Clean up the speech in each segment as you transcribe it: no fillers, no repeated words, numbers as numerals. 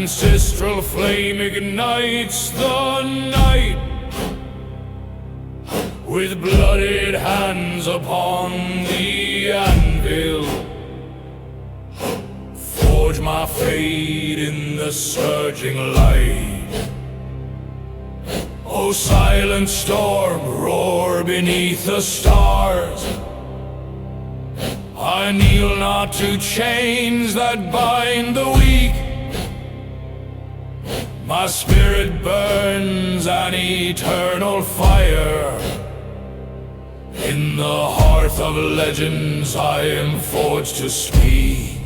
Ancestral flame ignites the night, with bloodied hands upon the anvil. Forge my fate in the surging light. O silent storm, roar beneath the stars. I kneel not to chains that bind the weak. My spirit burns an eternal fire. In the hearth of legends I am forged to speak.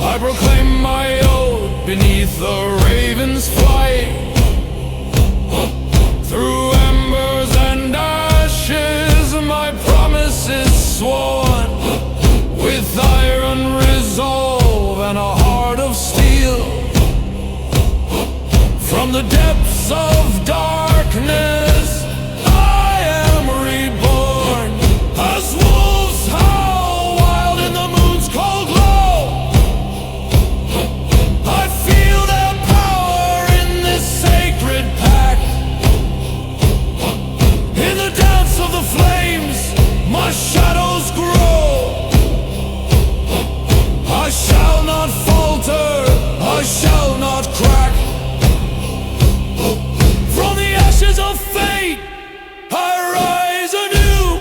I proclaim my oath beneath the raven's flight. Through embers and ashes my promise is sworn, with iron resolve and a heart of steel. From the depths of darkness I am reborn, as wolves howl wild in the moon's cold glow. I feel their power in this sacred pact. In the dance of the flames my shadows grow. I shall not falter, I shall not crack. From the ashes of fate I rise anew.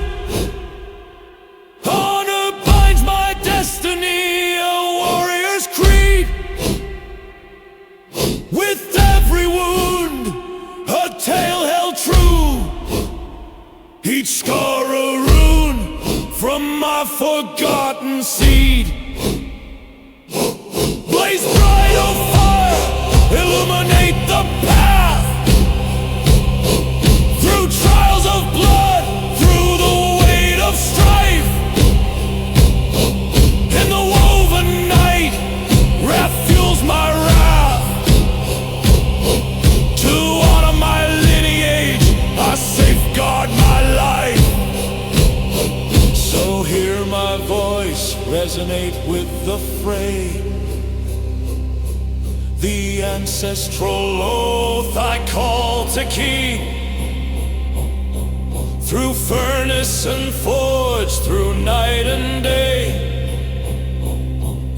Honor binds my destiny, a warrior's creed. With every wound a tale held true, each scar a rune from my forgotten seed. Blaze bright, oh fire, illuminate the path. Through trials of blood, through the weight of strife. In the woven night, wrath fuels my wrath. To honor my lineage, I safeguard my life. So hear my voice resonate with the fray. The ancestral oath I call to keep. Through furnace and forge, through night and day.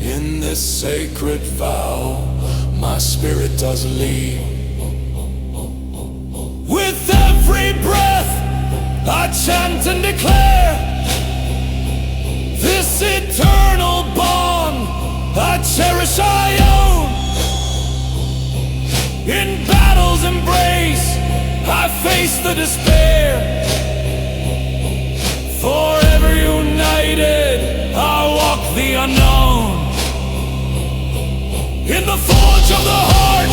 In this sacred vow, my spirit does lead. With every breath, I chant and declare this eternal bond I cherish, I own. In battle's embrace, I face the despair. Forever united, I walk the unknown. In the forge of the heart,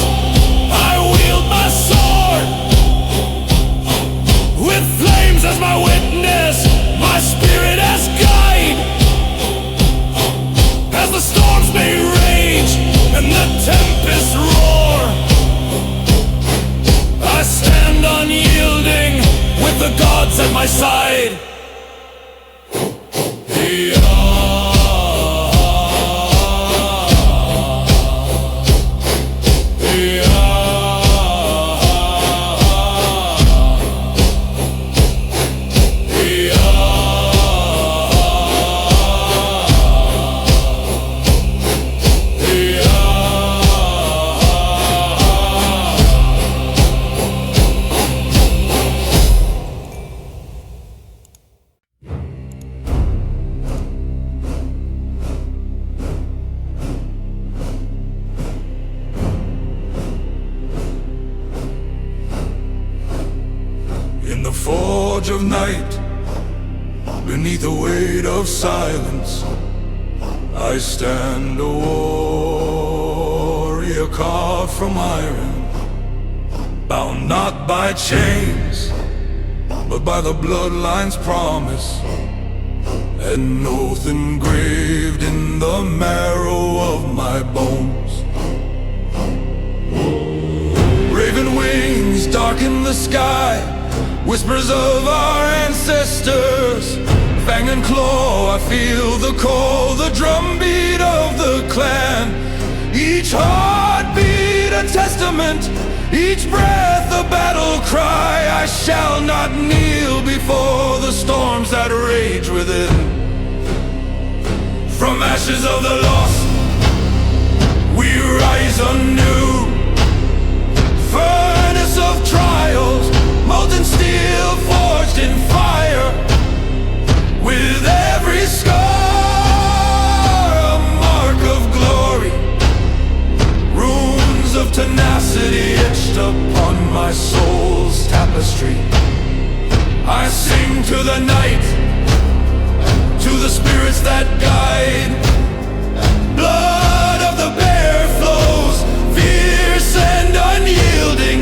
I wield my sword. With flames as my witness, my spirit as guide. As the storms may rage and the tempest roar, I stand unyielding with the gods at my side. Forge of night, beneath the weight of silence, I stand a warrior carved from iron, bound not by chains, but by the bloodline's promise, an oath engraved in the marrow of my bones. darken the sky. Whispers of our ancestors, fang and claw, I feel the call, the drumbeat of the clan. Each heartbeat a testament, each breath a battle cry. I shall not kneel before the storms that rage within. From ashes of the lost, we rise anew. Furnace of trials, molten steel forged in fire. With every scar, a mark of glory. Runes of tenacity etched upon my soul's tapestry. I sing to the night, to the spirits that guide. Blood of the bear flows, fierce and unyielding.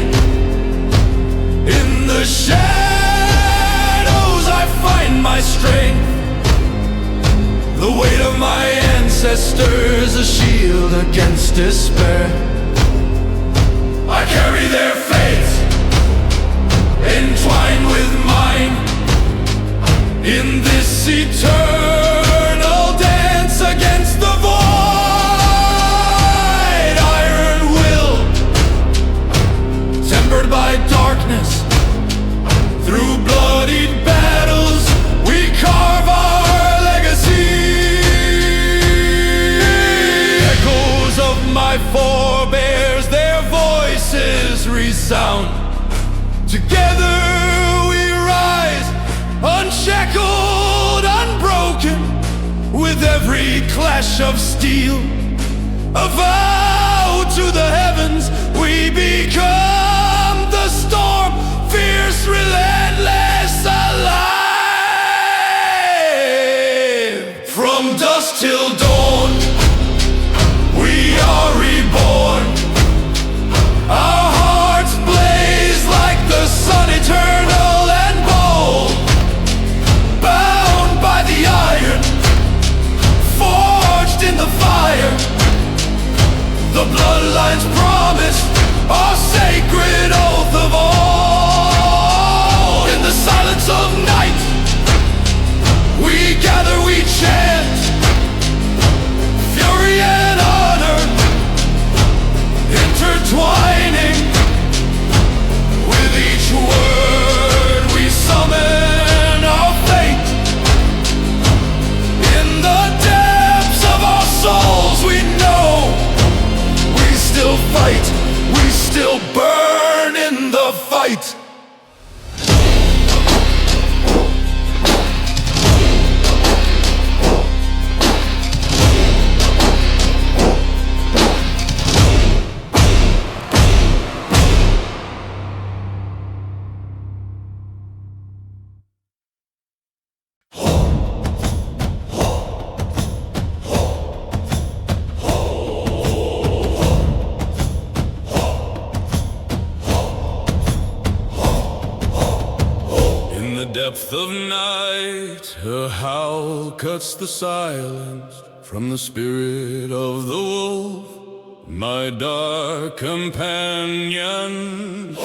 In the shadows I find my strength. The weight of my ancestors, a shield against despair. I carry their fate, entwined with mine. In this eternal dance against the void. Iron will, tempered by darkness. Through bloodied battles, we carve our legacy. Echoes of my forebears, their voices resound. Together we rise, unshackled, unbroken. With every clash of steel, a vow to the heavens, we become the storm, fierce, relentless, alive. From dusk till dawn, we are reborn. Our hearts blaze like the sun, eternal and bold. Bound by the iron, forged in the fire. The bloodline's promise, our sacred oath of all. In the silence of night, we gather, we chant. Fury and honor, intertwining. With each word we summon our fate. In the depths of our souls we know we still fight, we still burn in the fight. Depth of night, a howl cuts the silence from the spirit of the wolf, my dark companion.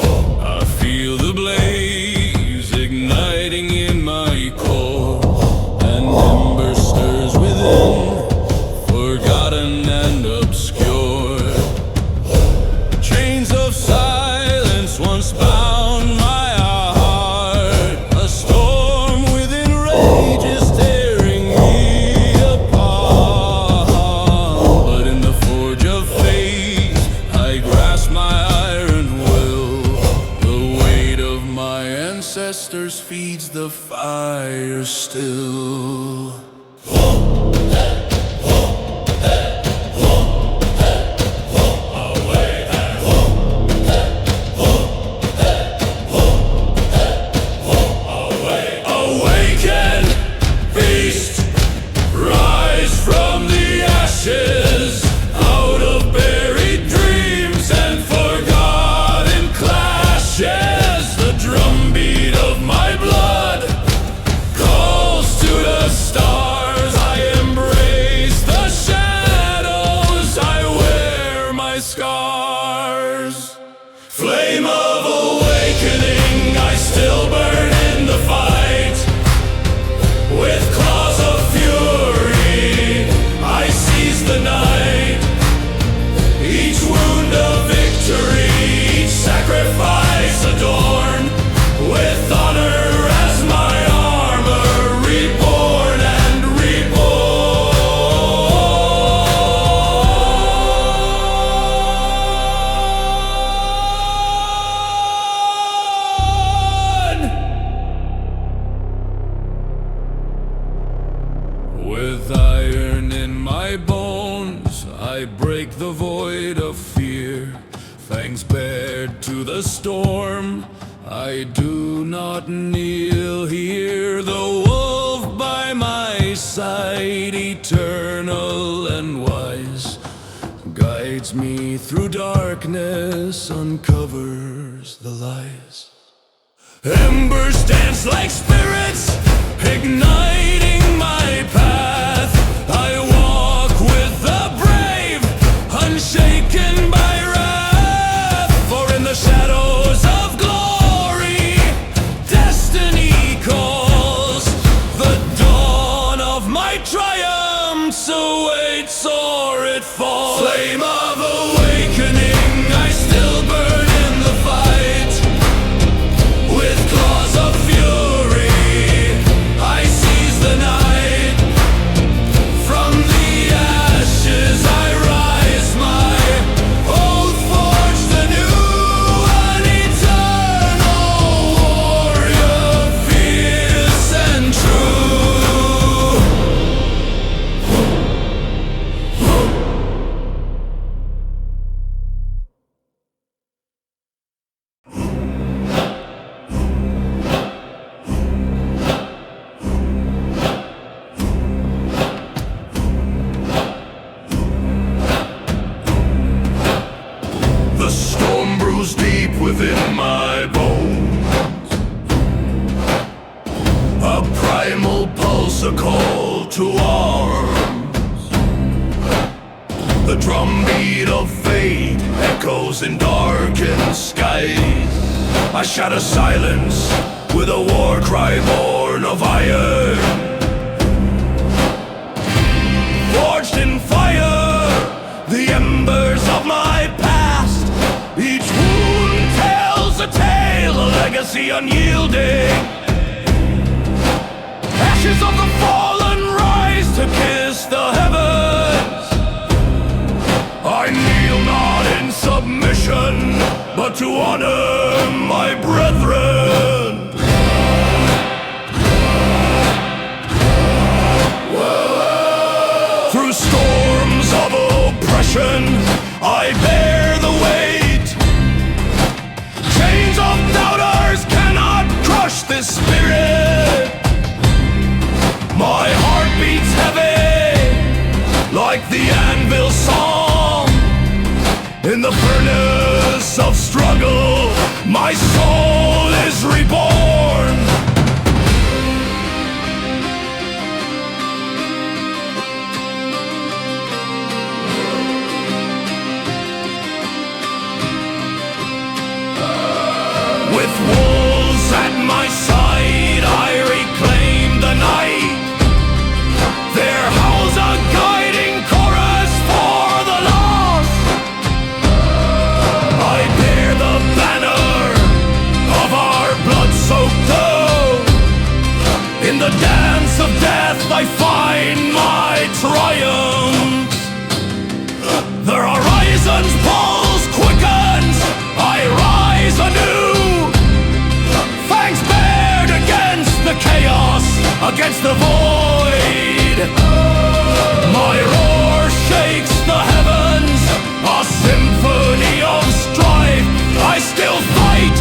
I feel the blaze igniting in my core, and ember stirs within, forgotten and obscure. Chains of silence once bound my feeds the fire still. Awaken, feast, rise from the ashes, out of buried dreams and forgotten clashes. The drumbeat of my blood calls to the stars. the void of fear, fangs bared to the storm. I do not kneel here, the wolf by my side, eternal and wise, guides me through darkness, uncovers the lies. Embers dance like spirits, igniting my path. I walk with the brave, unshaken by wrath. For in the shadows of glory, destiny calls. The dawn of my triumphs awaits or it falls. Flame of awakening, I still burn in the fight. With claws of fury, I seize the night. From the ashes I rise, my oath forged anew. An eternal warrior, fierce and true. The storm brews deep within my bones. A primal pulse, a call to arms. The drumbeat of fate echoes in darkened skies. I shatter silence with a war cry born of iron. Forged in fire, the embers of my past. Each wound tells a tale, a legacy unyielding. Ashes of the fallen rise to kiss the heavens. I kneel not in submission, but to honor my brethren. Through storms of oppression, I bear the weight. Chains of doubters cannot crush this spirit. My heart beats heavy, like the anvil song. In the furnace of struggle, my soul is reborn. With wolves at my side, I reclaim the night. Their howls a guiding chorus for the lost. I bear the banner of our blood-soaked oath. In the dance of death I find my triumph. The horizon's pulse quickens, I rise anew. Fangs bared against the chaos, against the void. My roar shakes the heavens, a symphony of strife. I still fight,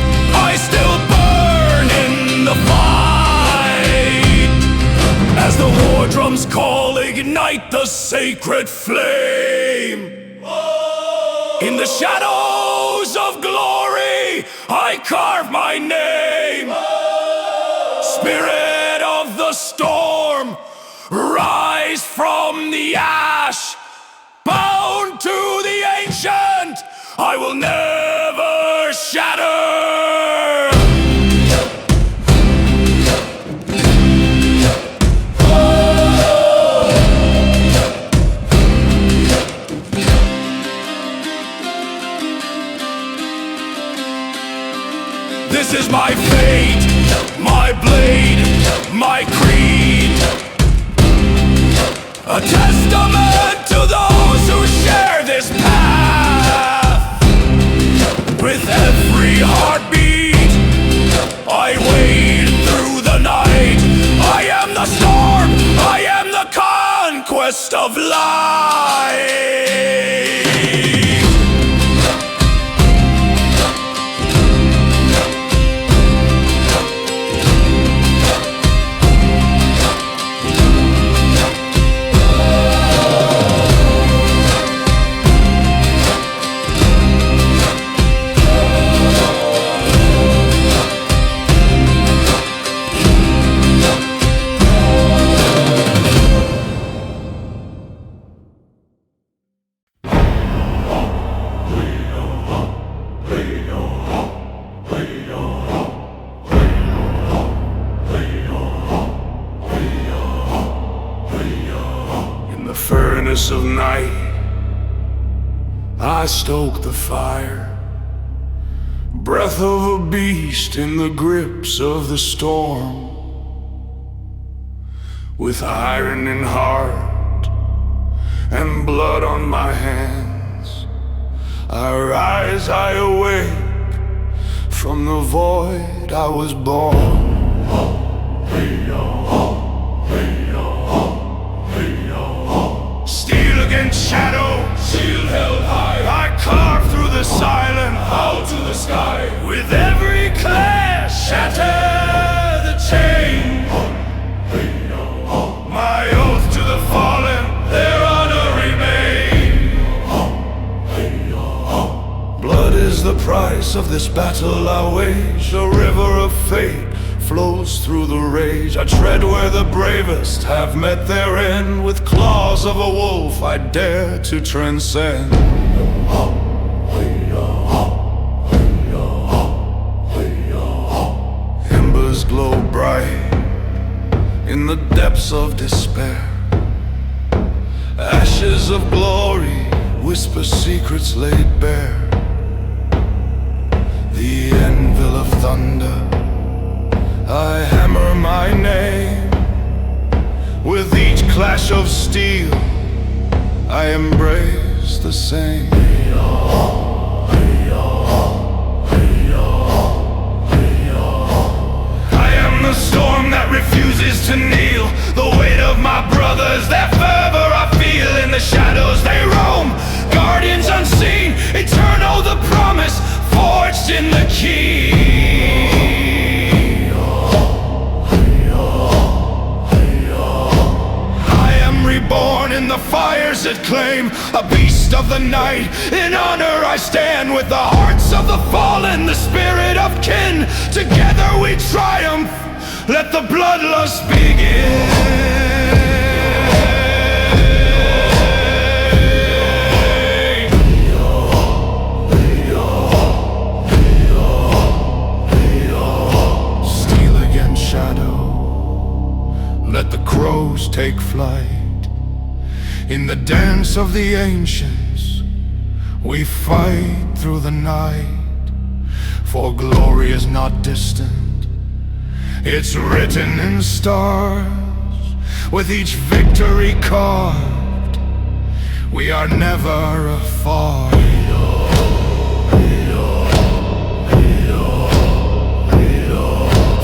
I still burn in the fight. As the war drums call, ignite the sacred flame. In the shadows of glory, I carve my name. Spirit of the storm, rise from the ash. Bound to the ancient, I will never shatter. This is my fate, my blade, my creed. A testament to those who share this path. With every heartbeat, I wade through the night. I am the storm, I am the conquest of light. stillness of night, I stoke the fire. Breath of a beast in the grips of the storm. With iron in heart and blood on my hands, I rise, I awake from the void I was born. Steel against shadow, shield held high, I carve through the silent, howl to the sky. With every clash, shatter the chain. My oath to the fallen, their honor remain. Blood is the price of this battle I wage. The river of fate flows through the rage. I tread where the bravest have met their end. With claws of a wolf I dare to transcend. Embers glow bright in the depths of despair. Ashes of glory whisper secrets laid bare. The anvil of thunder, I hammer my name. With each clash of steel, I embrace the same. I am the storm that refuses to kneel. The weight of my brothers, their fervor I feel. In the shadows they roam, guardians unseen. Eternal the promise, forged in the key. Reborn in the fires that claim, a beast of the night. In honor I stand with the hearts of the fallen, the spirit of kin. Together we triumph, let the bloodlust begin. Steel against shadow, let the crows take flight. In the dance of the ancients, we fight through the night. For glory is not distant, it's written in stars. With each victory carved, we are never afar.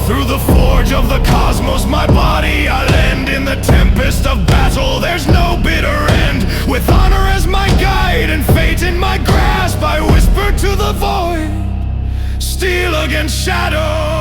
Through the forge of the cosmos, my body I lend. In the tempest of battle, there's no bitter end. With honor as my guide and fate in my grasp, I whisper to the void, steel against shadow.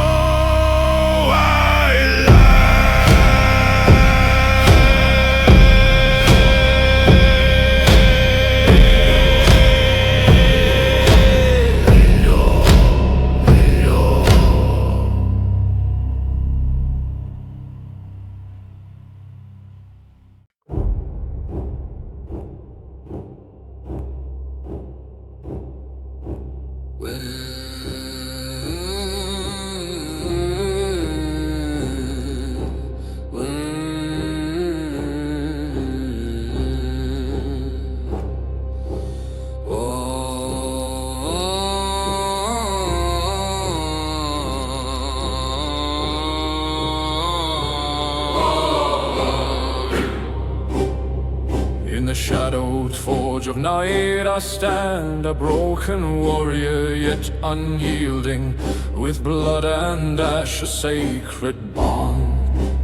Shadowed forge of night I stand, a broken warrior yet unyielding, with blood and ash a sacred bond.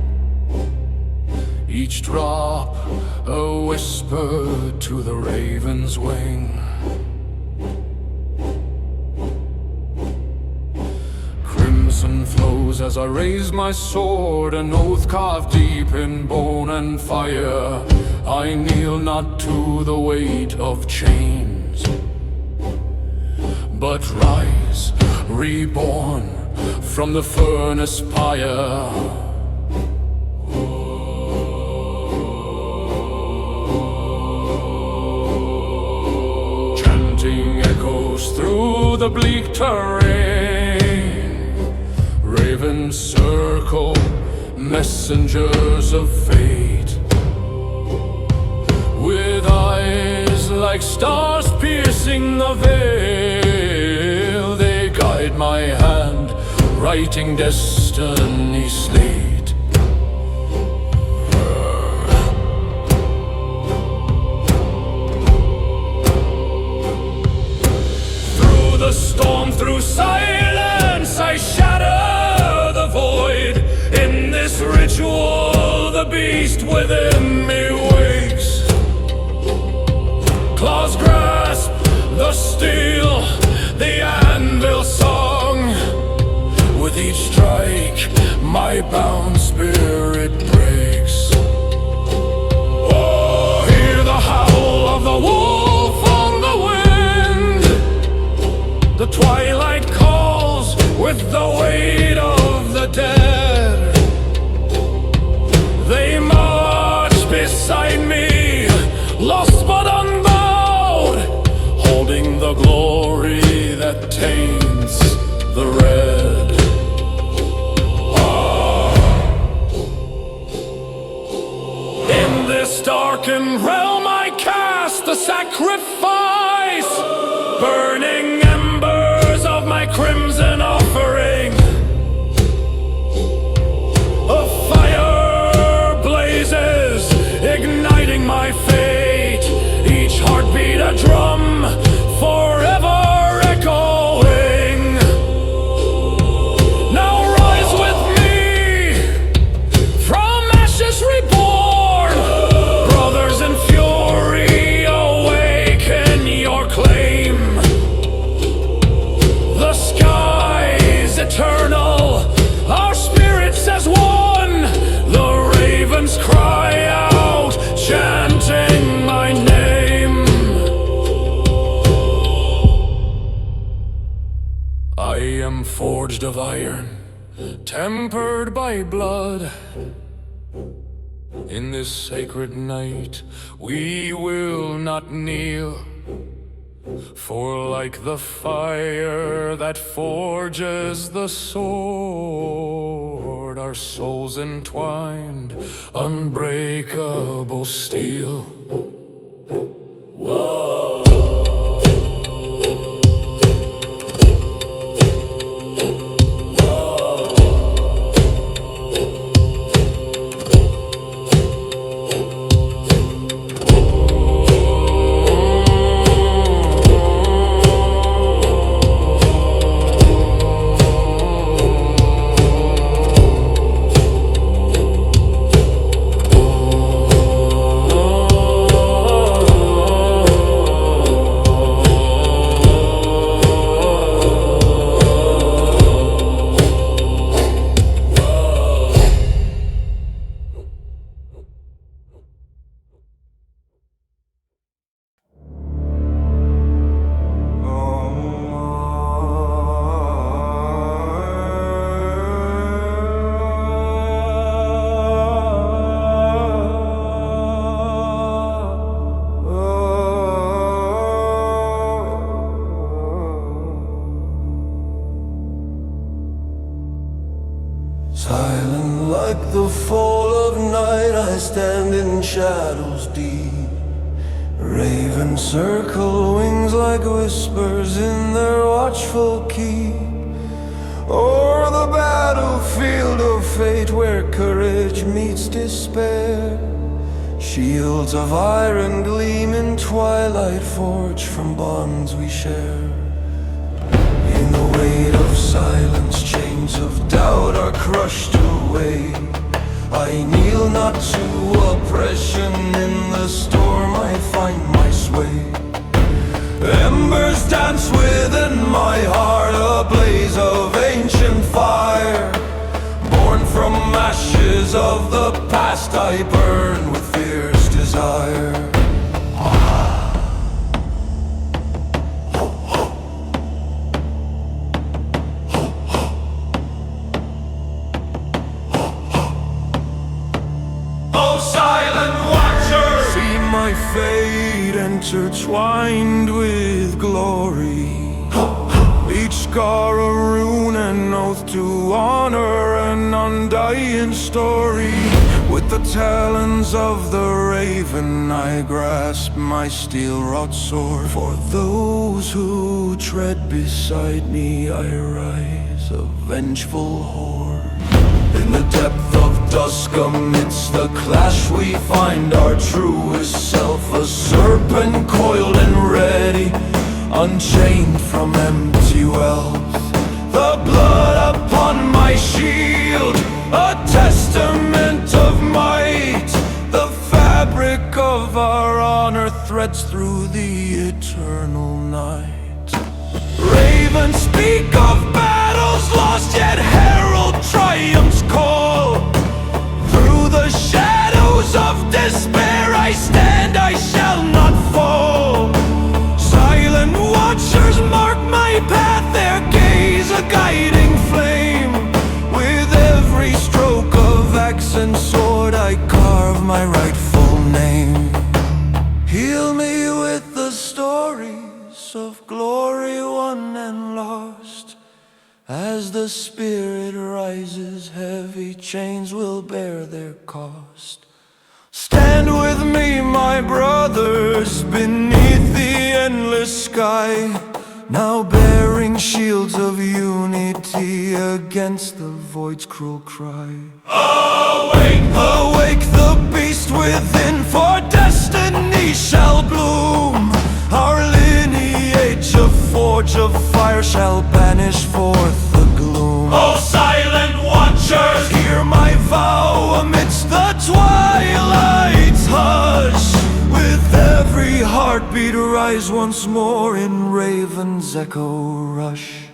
Each drop a whisper to the raven's wing. Crimson flows as I raise my sword, an oath carved deep in bone and fire. I kneel not to the weight of chains, but rise, reborn from the furnace pyre. Chanting echoes through the bleak terrain. Ravens circle, messengers of fate. With like stars piercing the veil. They guide my hand, writing destiny's slate. Through the storm, through silence, I shatter the void. In this ritual, the beast within me wakes. Claws grasp the steel, the anvil song. With each strike, my bound spirit breaks. Oh, hear the howl of the wolf on the wind. The twilight calls with the weight of the dead. They march beside me, lost but unbowed, holding the glory that taints the red. In this darkened realm I cast the sacrifice, burning embers of my crimson offering. A fire blazes, igniting my fate. Each heartbeat a drum, forever echoing. Now rise with me, from ashes reborn. Brothers in fury, awaken your claim. The sky's eternal, our spirits as one. The ravens cry out, chanting my name. I am forged of iron, tempered by blood. In this sacred night, we will not kneel. For like the fire that forges the sword, our souls entwined, unbreakable steel. Whoa. Silent like the fall of night, I stand in shadows deep. Ravens circle wings like whispers in their watchful keep. O'er the battlefield of fate where courage meets despair, shields of iron gleam in twilight forged from bonds we share. In the weight of silence, chains of doubt are crushed away. I kneel not to oppression, in the storm I find my sway. Embers dance within my heart, a blaze of ancient fire. Born from ashes of the past, I burn with fierce desire. Fate intertwined with glory, each scar a rune, an oath to honor, an undying story. With the talons of the raven I grasp my steel-wrought sword. For those who tread beside me I rise, a vengeful horde. In the depth of dusk, amidst the clash, we find our truest self, a serpent coiled and ready, unchained from empty wealth. The blood upon my shield, a testament of might. The fabric of our honor threads through the eternal night. Ravens speak of battles lost, yet herald triumph's call. Through the shadows of despair I stand, I shall not fall. Silent watchers mark my path, their gaze a guiding flame. With every stroke of axe and sword I carve my rightful name. Heal me with the stories of glory won and lost. As the spirit rises, heavy chains will bear their cost. Stand with me, my brothers, beneath the endless sky, now bearing shields of unity against the void's cruel cry. Awake! Awake the beast within, for destiny shall bloom. Our lineage, a forge of fire, shall banish forth the gloom. Oh, silent watchers, hear my vow amidst the twilight's hush. With every heartbeat rise once more in Raven's echo rush.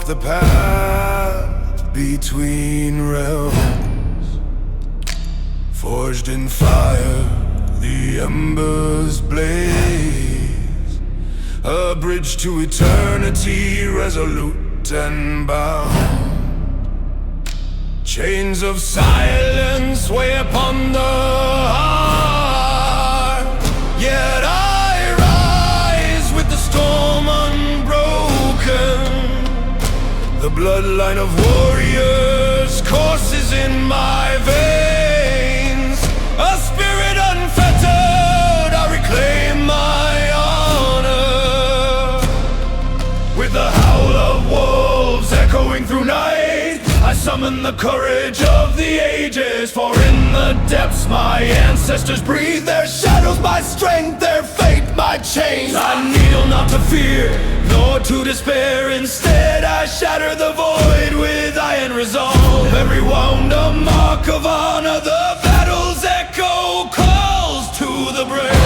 The path between realms, forged in fire, the embers blaze, a bridge to eternity, resolute and bound. Chains of silence weigh upon the heart, yet I rise with the storm unbroken. The bloodline of warriors courses in my veins. A spirit unfettered, I reclaim my honor. With the howl of wolves echoing through night, I summon the courage of the ages. For in the depths my ancestors breathe, their shadows my strength, their fate my chains. I kneel not to fear, nor to despair. Instead I shatter the void with iron resolve. Every wound a mark of honor, the battle's echo calls to the brave.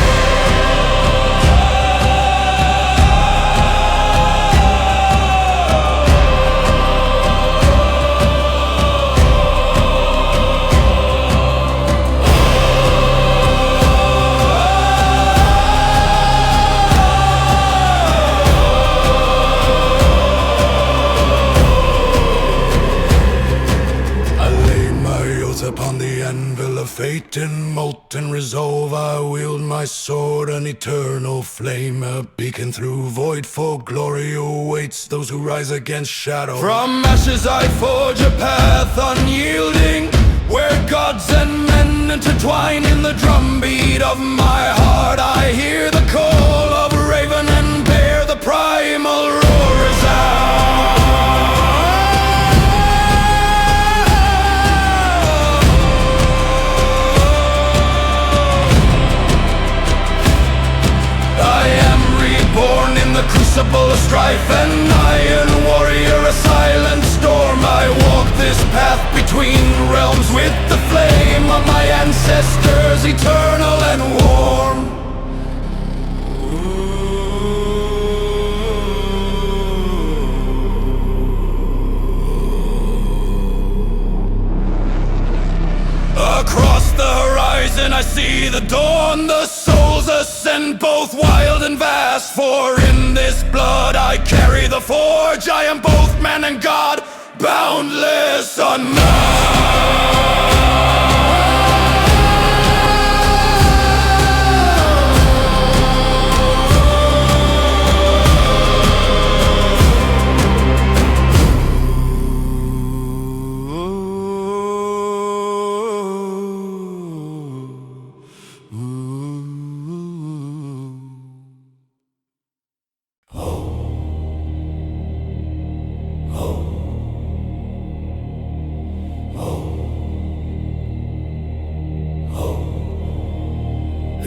Upon the anvil of fate, in molten resolve I wield my sword, an eternal flame, a beacon through void, for glory awaits those who rise against shadow. From ashes I forge a path unyielding, where gods and men intertwine. In the drumbeat of my heart I hear the call of raven, and bear the primal roar resound. full of strife and iron warrior, a silent storm. I walk this path between realms with the flame of my ancestors, eternal and warm. Across the horizon I see the dawn, the souls ascend both wild and vast. For in this blood I carry the forge, I am both man and god, boundless, unmasked.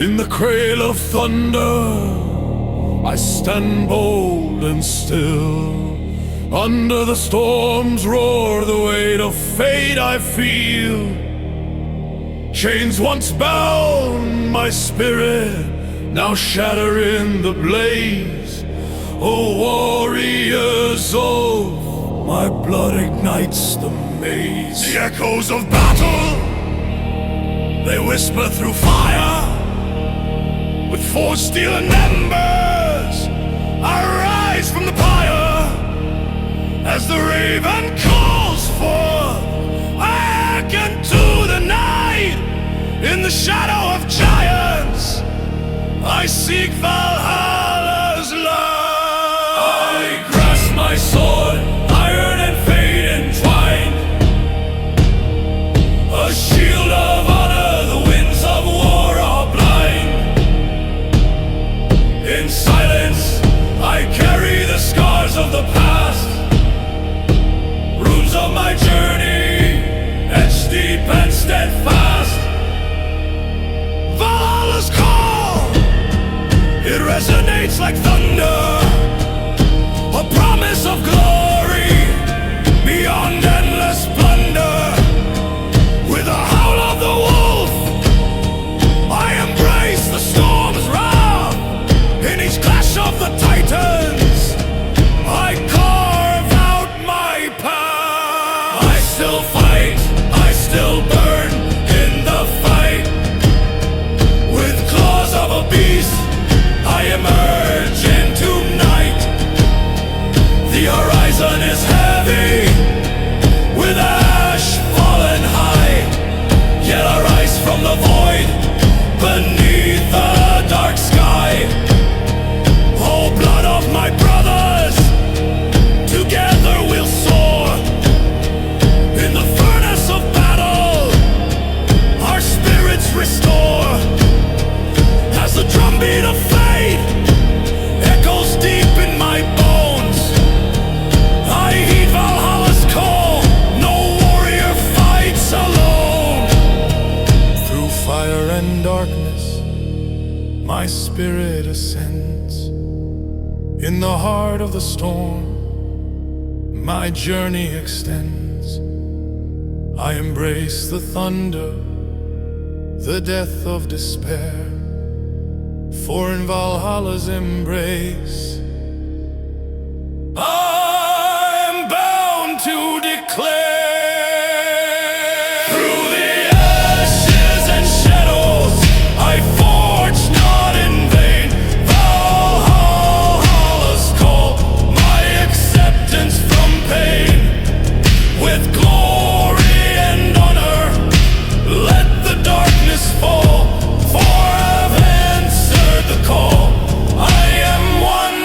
In the cradle of thunder, I stand bold and still. Under the storm's roar, the weight of fate I feel. Chains once bound my spirit, now shatter in the blaze. O warrior's oath, my blood ignites the maze. The echoes of battle, they whisper through fire. With forged steel and embers, I rise from the pyre. As the raven calls forth, I hearken to the night. In the shadow of giants, I seek Valhalla's light. I grasp my sword, iron and fate entwined. A shield of honor, the winds of war are blind. In silence, I carry the scars of the past. Runes of my journey, etched deep and steadfast. Valhalla's call, it resonates like thunder. A promise of glory, beyond endless plunder. With a howl of the wolf, I embrace the storm's wrath. In each clash of the titans, I carve out my path. I still fight, I still burn in the fight. With claws of a beast, I emerge into night. The horizon is heavy, with ash fallen high. Yet I rise from the void, beneath the dark sky. Oh, blood of my brothers, together we'll soar. In the furnace of battle, our spirits restore. As the drumbeat of fate echoes deep in my bones, I heed Valhalla's call, no warrior fights alone. Through fire and darkness, my spirit ascends. In the heart of the storm, my journey extends. I embrace the thunder, the death of despair. For in Valhalla's embrace, I'm bound to declare. Through the ashes and shadows, I forge not in vain. Valhalla's call, my acceptance from pain. With glory and honor, let the darkness fall. For I've answered the call. I am one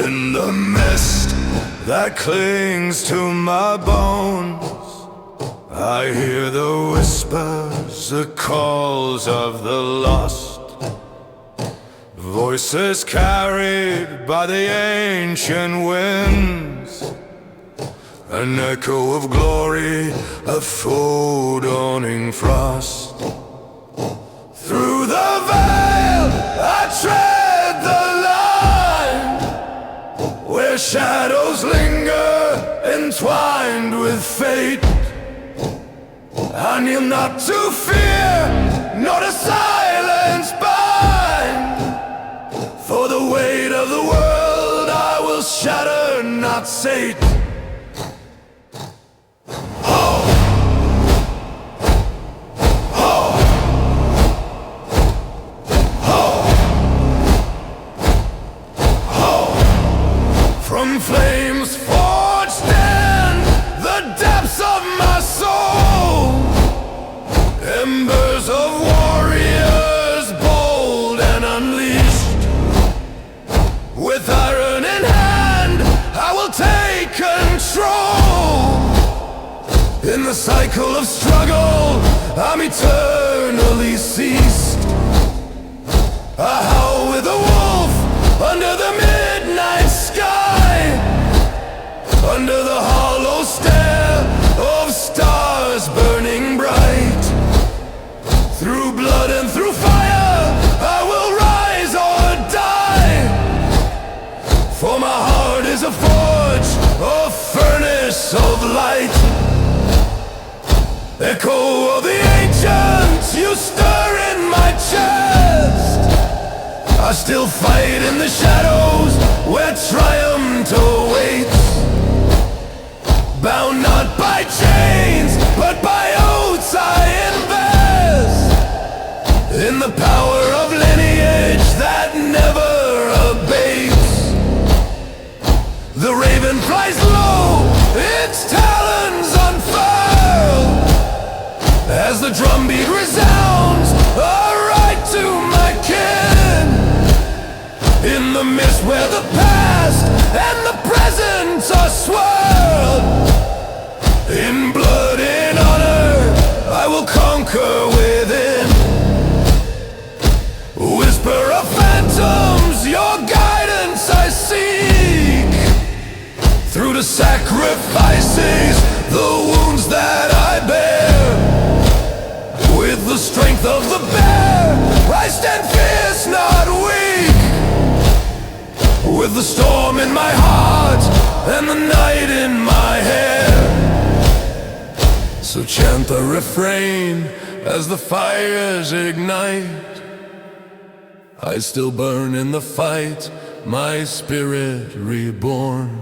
In the mist that clings to my bones, I hear the whispers, the calls of the lost, voices carried by the ancient winds, an echo of glory, a foredawning frost. Through the veil I tread the line, where shadows linger entwined with fate. I kneel not to fear, nor to silence bind, for the weight of the world I will shatter, not sate. From flames forged in the depths of my soul, embers of warriors bold and unleashed. With iron in hand, I will take control. In the cycle of struggle, I'm eternally ceased. I howl with a wolf under the midnight sky, under the hollow stare of stars burning bright. Through blood and through fire I will rise or die, for my heart is a forge, a furnace of light. Echo of the ancients, you stir in my chest. I still fight in the shadows where triumph awaits, bound not by chains, but by oaths I invest, in the power of lineage that never abates. The raven flies low, its talons unfurl, as the drumbeat resounds a right to my kin. In the mist where the past and the present are swirled, in blood, in honor, I will conquer within. Whisper of phantoms, your guidance I seek, through the sacrifices, the wounds that I bear. With the strength of the bear, I stand fierce, not weak, with the storm in my heart and the night in my hair. So chant the refrain as the fires ignite. I still burn in the fight, my spirit reborn.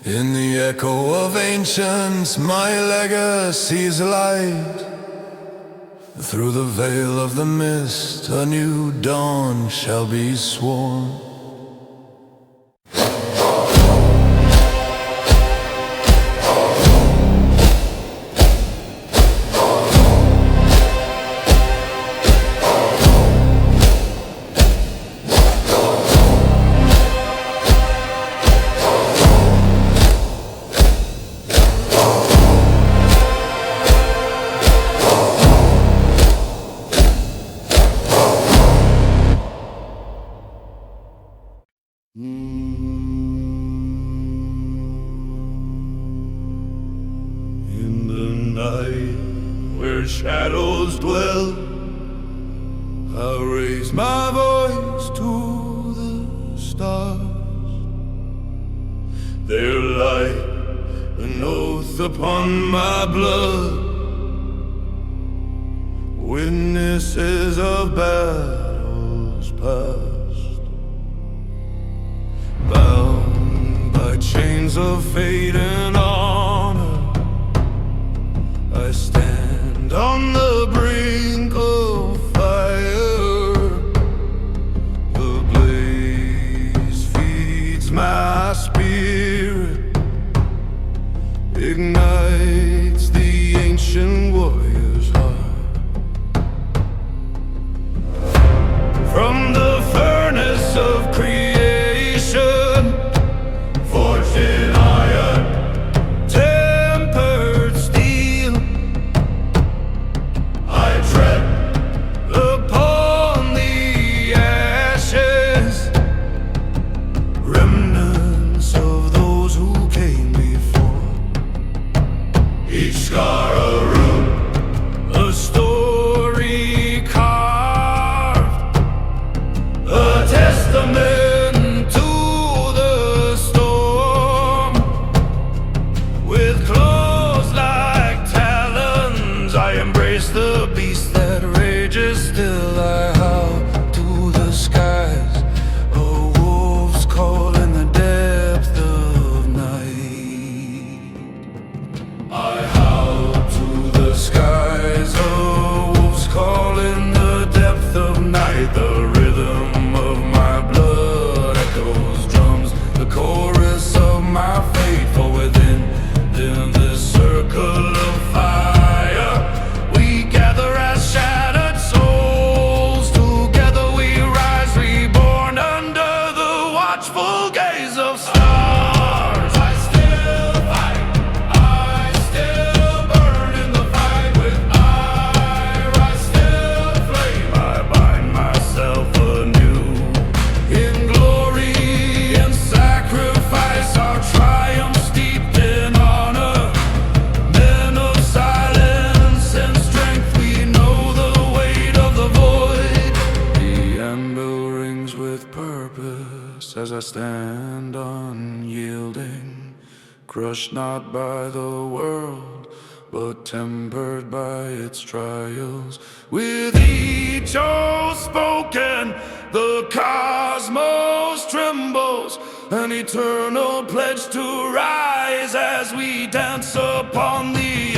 In the echo of ancients, my legacy's light. Through the veil of the mist, a new dawn shall be sworn. Shadows dwell, I'll raise my voice to the stars. Their light, an oath upon my blood, witnesses of battles past, bound by chains of fate and honor. I stand on the brink of fire. The blaze feeds my spirit, ignites the ancient warrior's heart. From the furnace of creation the men to the storm. With claws like talons, I embrace the beast that rages still. I howl to the skies, a wolf's call in the depth of night. I howl to the skies, a wolf's call in the depth of night. The rhythm of my blood echoes drums, the chorus of my fate. For within this circle of fire, we gather as shattered souls. Together we rise, reborn under the watchful gaze of stars. I still fight, I still burn in the fight. With ire I still flame, I bind myself anew. In glory and sacrifice, our triumph steeped in honor. Men of silence and strength, we know the weight of the void. The anvil rings with purpose as I stand unyielding, crushed not by the world, but tempered by its trials. With each oath spoken, the cosmos trembles, an eternal pledge to rise as we dance upon the